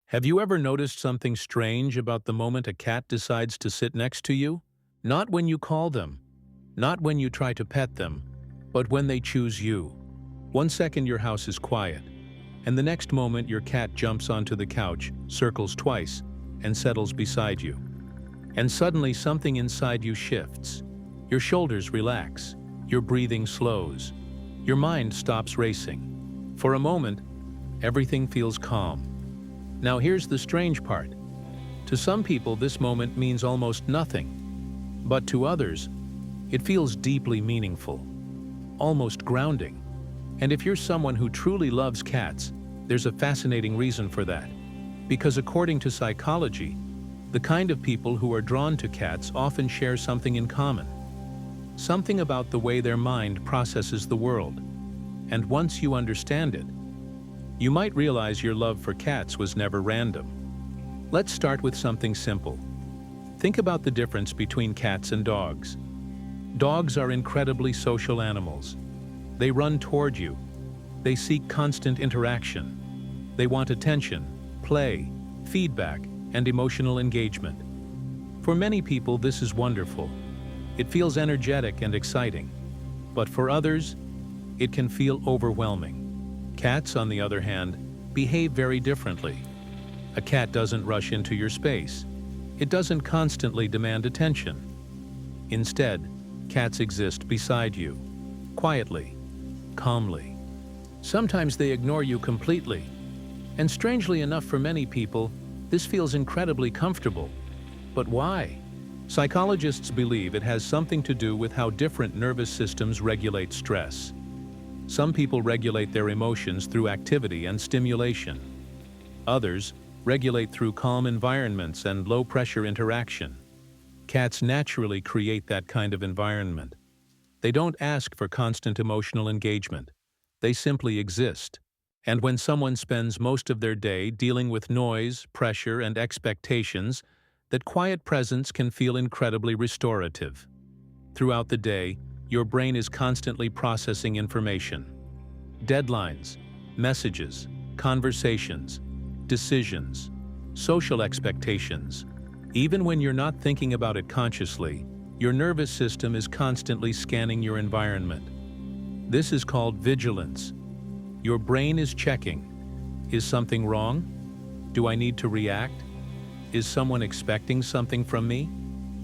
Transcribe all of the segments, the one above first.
Have you ever noticed something strange about the moment a cat decides to sit next to you? Not when you call them, not when you try to pet them, but when they choose you. One second your house is quiet, and the next moment your cat jumps onto the couch, circles twice, and settles beside you. And suddenly something inside you shifts. Your shoulders relax, your breathing slows, your mind stops racing. For a moment, everything feels calm. Now here's the strange part. To some people this moment means almost nothing, but to others, it feels deeply meaningful, almost grounding. And if you're someone who truly loves cats, there's a fascinating reason for that. Because according to psychology, the kind of people who are drawn to cats often share something in common. Something about the way their mind processes the world. And once you understand it, you might realize your love for cats was never random. Let's start with something simple. Think about the difference between cats and dogs. Dogs are incredibly social animals. They run toward you. They seek constant interaction. They want attention, play, feedback, and emotional engagement. For many people, this is wonderful. It feels energetic and exciting. But for others, it can feel overwhelming. Cats, on the other hand, behave very differently. A cat doesn't rush into your space. It doesn't constantly demand attention. Instead, cats exist beside you, quietly, calmly. Sometimes they ignore you completely. And strangely enough for many people, this feels incredibly comfortable. But why? Psychologists believe it has something to do with how different nervous systems regulate stress. Some people regulate their emotions through activity and stimulation. Others regulate through calm environments and low-pressure interaction. Cats naturally create that kind of environment. They don't ask for constant emotional engagement. They simply exist. And when someone spends most of their day dealing with noise, pressure, and expectations, that quiet presence can feel incredibly restorative. Throughout the day, your brain is constantly processing information. Deadlines, messages, conversations, decisions, social expectations. Even when you're not thinking about it consciously, your nervous system is constantly scanning your environment. This is called vigilance. Your brain is checking. Is something wrong? Do I need to react? Is someone expecting something from me?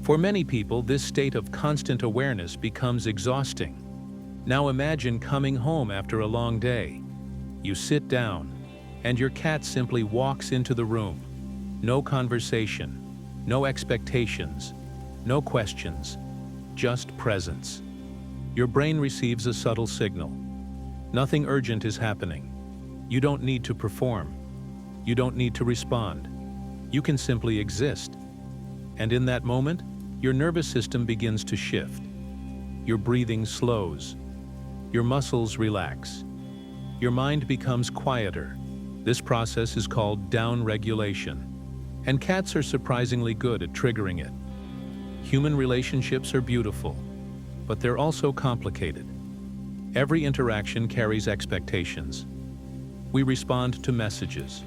For many people, this state of constant awareness becomes exhausting. Now imagine coming home after a long day. You sit down, and your cat simply walks into the room. No conversation, no expectations, no questions, just presence. Your brain receives a subtle signal. Nothing urgent is happening. You don't need to perform. You don't need to respond. You can simply exist. And in that moment, your nervous system begins to shift. Your breathing slows. Your muscles relax. Your mind becomes quieter. This process is called down-regulation. And cats are surprisingly good at triggering it. Human relationships are beautiful, but they're also complicated. Every interaction carries expectations. We respond to messages.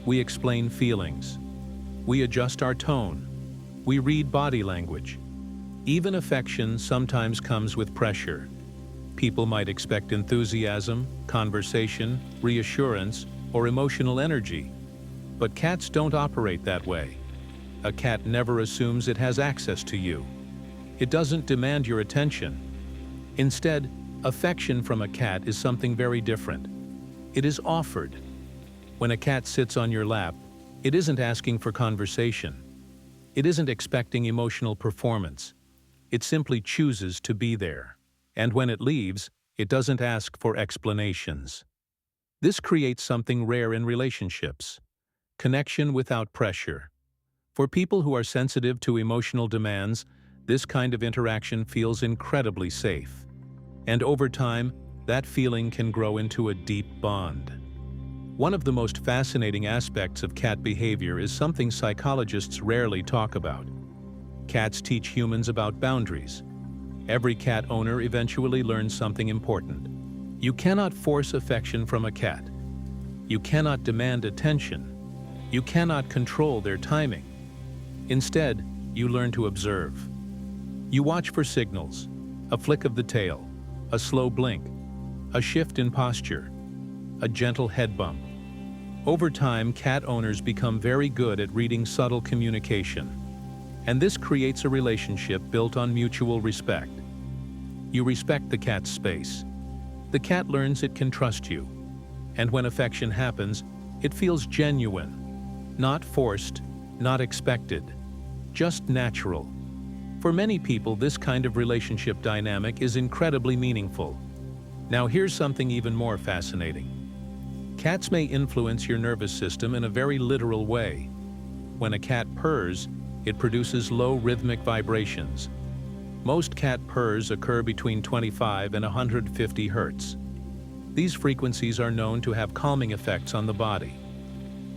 We explain feelings. We adjust our tone. We read body language. Even affection sometimes comes with pressure. People might expect enthusiasm, conversation, reassurance, or emotional energy. But cats don't operate that way. A cat never assumes it has access to you. It doesn't demand your attention. Instead, affection from a cat is something very different. It is offered. When a cat sits on your lap, it isn't asking for conversation. It isn't expecting emotional performance. It simply chooses to be there. And when it leaves, it doesn't ask for explanations. This creates something rare in relationships: connection without pressure. For people who are sensitive to emotional demands, this kind of interaction feels incredibly safe. And over time, that feeling can grow into a deep bond. One of the most fascinating aspects of cat behavior is something psychologists rarely talk about. Cats teach humans about boundaries. Every cat owner eventually learns something important. You cannot force affection from a cat. You cannot demand attention. You cannot control their timing. Instead, you learn to observe. You watch for signals, a flick of the tail, a slow blink, a shift in posture, a gentle head bump. Over time, cat owners become very good at reading subtle communication, and this creates a relationship built on mutual respect. You respect the cat's space. The cat learns it can trust you, and when affection happens, it feels genuine, not forced, not expected, just natural. For many people, this kind of relationship dynamic is incredibly meaningful. Now here's something even more fascinating. Cats may influence your nervous system in a very literal way. When a cat purrs, it produces low rhythmic vibrations. Most cat purrs occur between 25 and 150 hertz. These frequencies are known to have calming effects on the body.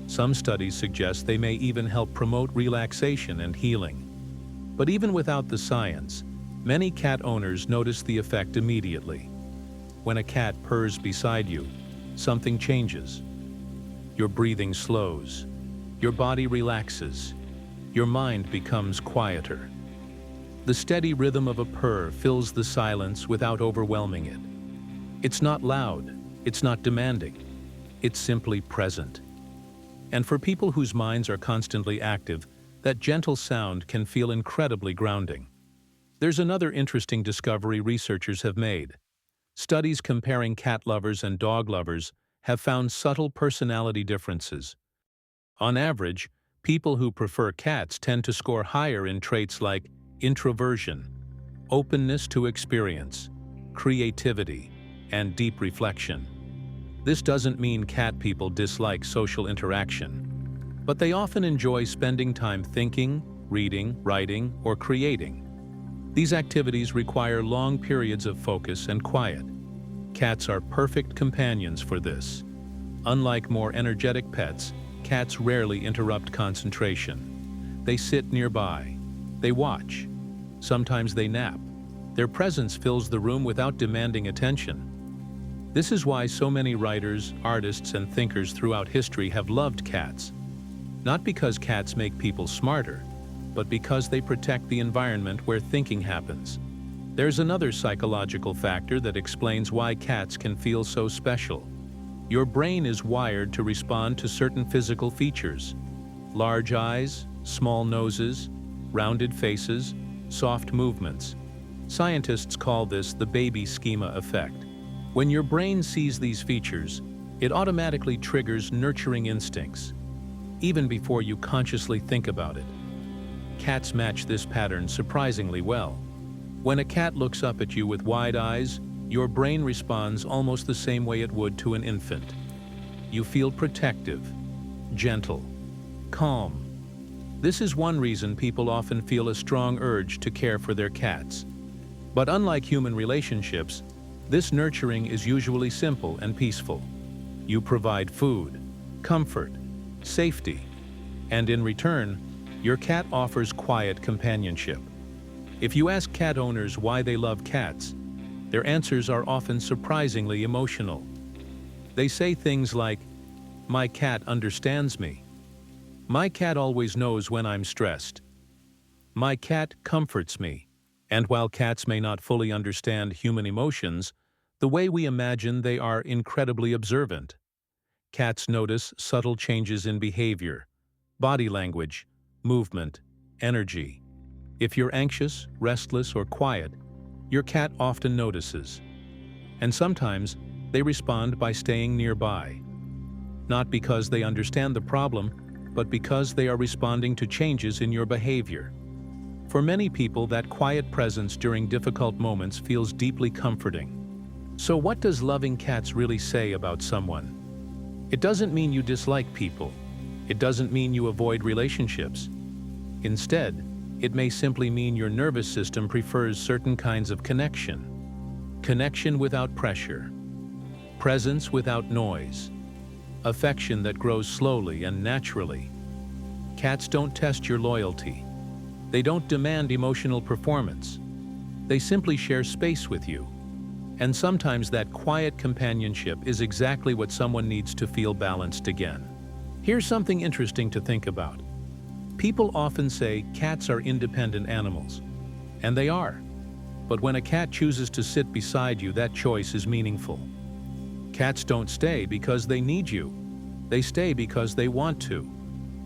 Some studies suggest they may even help promote relaxation and healing. But even without the science, many cat owners notice the effect immediately. When a cat purrs beside you, something changes. Your breathing slows, your body relaxes, your mind becomes quieter. The steady rhythm of a purr fills the silence without overwhelming it. It's not loud, it's not demanding, it's simply present. And for people whose minds are constantly active, that gentle sound can feel incredibly grounding. There's another interesting discovery researchers have made. Studies comparing cat lovers and dog lovers have found subtle personality differences. On average, people who prefer cats tend to score higher in traits like introversion, openness to experience, creativity, and deep reflection. This doesn't mean cat people dislike social interaction, but they often enjoy spending time thinking, reading, writing, or creating. These activities require long periods of focus and quiet. Cats are perfect companions for this. Unlike more energetic pets, cats rarely interrupt concentration. They sit nearby. They watch. Sometimes they nap. Their presence fills the room without demanding attention. This is why so many writers, artists, and thinkers throughout history have loved cats. Not because cats make people smarter, but because they protect the environment where thinking happens. There's another psychological factor that explains why cats can feel so special. Your brain is wired to respond to certain physical features. Large eyes, small noses, rounded faces, soft movements. Scientists call this the baby schema effect. When your brain sees these features, it automatically triggers nurturing instincts, even before you consciously think about it. Cats match this pattern surprisingly well. When a cat looks up at you with wide eyes, your brain responds almost the same way it would to an infant. You feel protective, gentle, calm. This is one reason people often feel a strong urge to care for their cats. But unlike human relationships, this nurturing is usually simple and peaceful. You provide food, comfort, safety, and in return, your cat offers quiet companionship. If you ask cat owners why they love cats, their answers are often surprisingly emotional. They say things like, "My cat understands me. My cat always knows when I'm stressed. My cat comforts me." And while cats may not fully understand human emotions, the way we imagine, they are incredibly observant. Cats notice subtle changes in behavior, body language, movement, energy. If you're anxious, restless, or quiet, your cat often notices. And sometimes they respond by staying nearby. Not because they understand the problem, but because they are responding to changes in your behavior. For many people, that quiet presence during difficult moments feels deeply comforting. So what does loving cats really say about someone? It doesn't mean you dislike people. It doesn't mean you avoid relationships. Instead, it may simply mean your nervous system prefers certain kinds of connection. Connection without pressure. Presence without noise. Affection that grows slowly and naturally. Cats don't test your loyalty. They don't demand emotional performance. They simply share space with you. And sometimes that quiet companionship is exactly what someone needs to feel balanced again. Here's something interesting to think about. People often say cats are independent animals, and they are. But when a cat chooses to sit beside you, that choice is meaningful. Cats don't stay because they need you. They stay because they want to.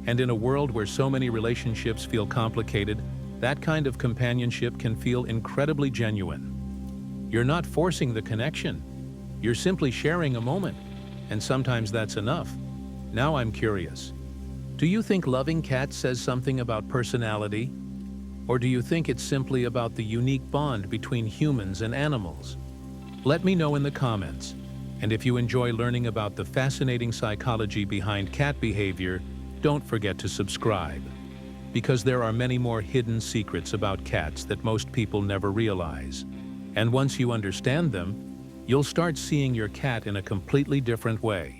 And in a world where so many relationships feel complicated, that kind of companionship can feel incredibly genuine. You're not forcing the connection. You're simply sharing a moment, and sometimes that's enough. Now I'm curious. Do you think loving cats says something about personality? Or do you think it's simply about the unique bond between humans and animals? Let me know in the comments. And if you enjoy learning about the fascinating psychology behind cat behavior, don't forget to subscribe. Because there are many more hidden secrets about cats that most people never realize. And once you understand them, you'll start seeing your cat in a completely different way.